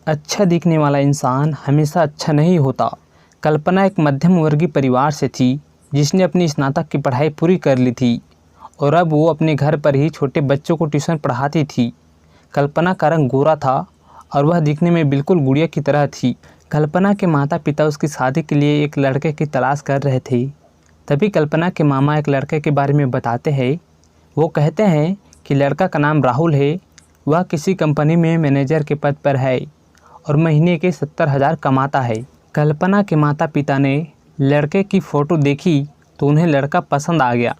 अच्छा दिखने वाला इंसान हमेशा अच्छा नहीं होता। कल्पना एक मध्यम वर्गीय परिवार से थी जिसने अपनी स्नातक की पढ़ाई पूरी कर ली थी और अब वो अपने घर पर ही छोटे बच्चों को ट्यूशन पढ़ाती थी। कल्पना का रंग गोरा था और वह दिखने में बिल्कुल गुड़िया की तरह थी। कल्पना के माता पिता उसकी शादी के लिए एक लड़के की तलाश कर रहे थे। तभी कल्पना के मामा एक लड़के के बारे में बताते हैं। वो कहते हैं कि लड़का का नाम राहुल है। वह किसी कंपनी में मैनेजर के पद पर है और महीने के 70,000 कमाता है। कल्पना के माता पिता ने लड़के की फ़ोटो देखी तो उन्हें लड़का पसंद आ गया।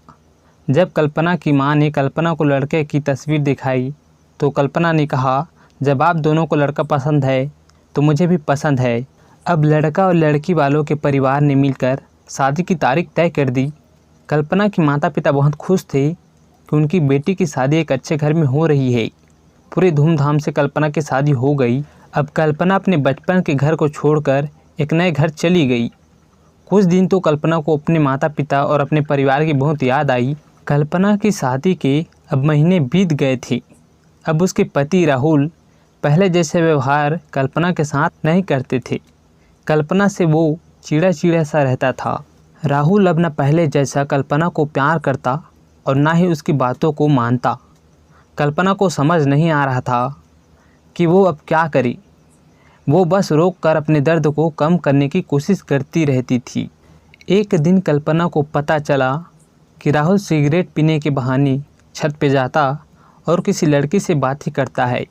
जब कल्पना की मां ने कल्पना को लड़के की तस्वीर दिखाई तो कल्पना ने कहा, जब आप दोनों को लड़का पसंद है तो मुझे भी पसंद है। अब लड़का और लड़की वालों के परिवार ने मिलकर शादी की तारीख तय कर दी। कल्पना के माता पिता बहुत खुश थे कि उनकी बेटी की शादी एक अच्छे घर में हो रही है। पूरे धूमधाम से कल्पना की शादी हो गई। अब कल्पना अपने बचपन के घर को छोड़कर एक नए घर चली गई। कुछ दिन तो कल्पना को अपने माता पिता और अपने परिवार की बहुत याद आई। कल्पना की शादी के अब महीने बीत गए थे। अब उसके पति राहुल पहले जैसे व्यवहार कल्पना के साथ नहीं करते थे। कल्पना से वो चिड़ा चिड़ा सा रहता था। राहुल अब न पहले जैसा कल्पना को प्यार करता और ना ही उसकी बातों को मानता। कल्पना को समझ नहीं आ रहा था कि वो अब क्या करे। वो बस रोक कर अपने दर्द को कम करने की कोशिश करती रहती थी। एक दिन कल्पना को पता चला कि राहुल सिगरेट पीने के बहाने छत पे जाता और किसी लड़की से बातें करता है।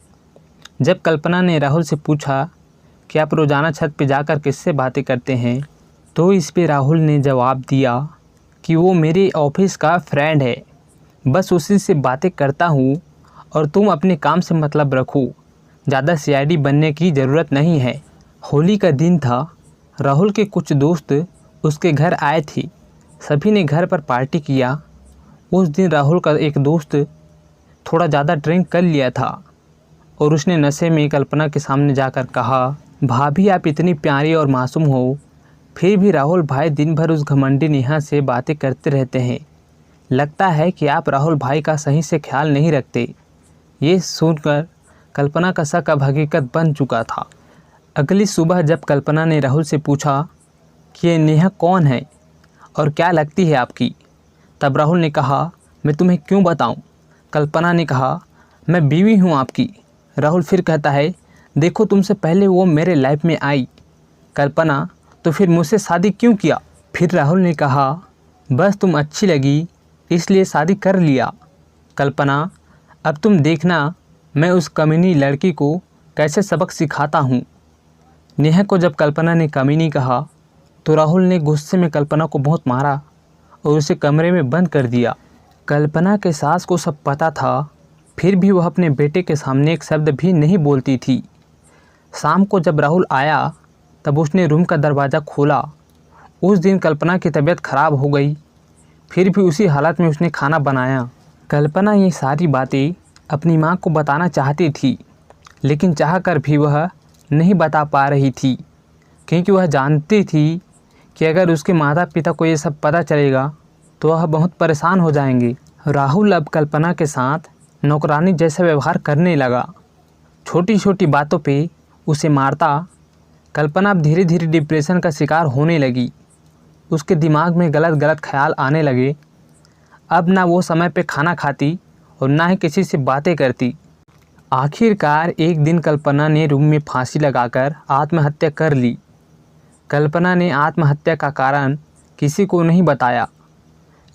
जब कल्पना ने राहुल से पूछा कि आप रोज़ाना छत पे जाकर किससे बातें करते हैं, तो इस पे राहुल ने जवाब दिया कि वो मेरे ऑफिस का फ्रेंड है, बस उसी से बातें करता हूँ और तुम अपने काम से मतलब रखो, ज़्यादा सीआईडी बनने की ज़रूरत नहीं है। होली का दिन था। राहुल के कुछ दोस्त उसके घर आए थे। सभी ने घर पर पार्टी किया। उस दिन राहुल का एक दोस्त थोड़ा ज़्यादा ड्रिंक कर लिया था और उसने नशे में कल्पना के सामने जाकर कहा, भाभी आप इतनी प्यारी और मासूम हो, फिर भी राहुल भाई दिन भर उस घमंडी नेहा से बातें करते रहते हैं। लगता है कि आप राहुल भाई का सही से ख्याल नहीं रखते। ये सुनकर कल्पना का शक अब हकीकत बन चुका था। अगली सुबह जब कल्पना ने राहुल से पूछा कि ये नेहा कौन है और क्या लगती है आपकी, तब राहुल ने कहा, मैं तुम्हें क्यों बताऊं। कल्पना ने कहा, मैं बीवी हूं आपकी। राहुल फिर कहता है, देखो तुमसे पहले वो मेरे लाइफ में आई। कल्पना, तो फिर मुझसे शादी क्यों किया। फिर राहुल ने कहा, बस तुम अच्छी लगी इसलिए शादी कर लिया। कल्पना, अब तुम देखना मैं उस कमीनी लड़की को कैसे सबक सिखाता हूँ। नेहा को जब कल्पना ने कमीनी कहा तो राहुल ने गुस्से में कल्पना को बहुत मारा और उसे कमरे में बंद कर दिया। कल्पना के सास को सब पता था, फिर भी वह अपने बेटे के सामने एक शब्द भी नहीं बोलती थी। शाम को जब राहुल आया तब उसने रूम का दरवाज़ा खोला। उस दिन कल्पना की तबीयत खराब हो गई, फिर भी उसी हालत में उसने खाना बनाया। कल्पना ये सारी बातें अपनी माँ को बताना चाहती थी, लेकिन चाहकर भी वह नहीं बता पा रही थी, क्योंकि वह जानती थी कि अगर उसके माता पिता को ये सब पता चलेगा तो वह बहुत परेशान हो जाएंगे। राहुल अब कल्पना के साथ नौकरानी जैसा व्यवहार करने लगा। छोटी छोटी बातों पे उसे मारता। कल्पना अब धीरे धीरे डिप्रेशन का शिकार होने लगी। उसके दिमाग में गलत गलत ख्याल आने लगे। अब ना वो समय पे खाना खाती और ना ही किसी से बातें करती। आखिरकार एक दिन कल्पना ने रूम में फांसी लगाकर आत्महत्या कर ली। कल्पना ने आत्महत्या का कारण किसी को नहीं बताया,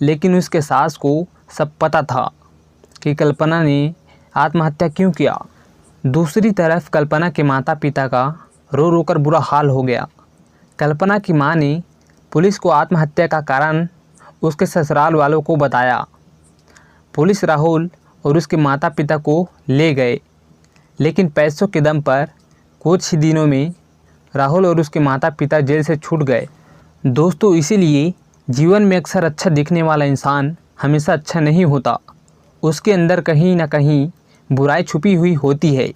लेकिन उसके सास को सब पता था कि कल्पना ने आत्महत्या क्यों किया। दूसरी तरफ कल्पना के माता पिता का रो रो कर बुरा हाल हो गया। कल्पना की मां ने पुलिस को आत्महत्या का कारण उसके ससुराल वालों को बताया। पुलिस राहुल और उसके माता पिता को ले गए, लेकिन पैसों के दम पर कुछ ही दिनों में राहुल और उसके माता पिता जेल से छूट गए। दोस्तों, इसीलिए जीवन में अक्सर अच्छा दिखने वाला इंसान हमेशा अच्छा नहीं होता। उसके अंदर कहीं ना कहीं बुराई छुपी हुई होती है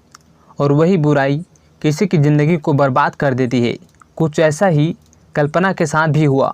और वही बुराई किसी की ज़िंदगी को बर्बाद कर देती है। कुछ ऐसा ही कल्पना के साथ भी हुआ।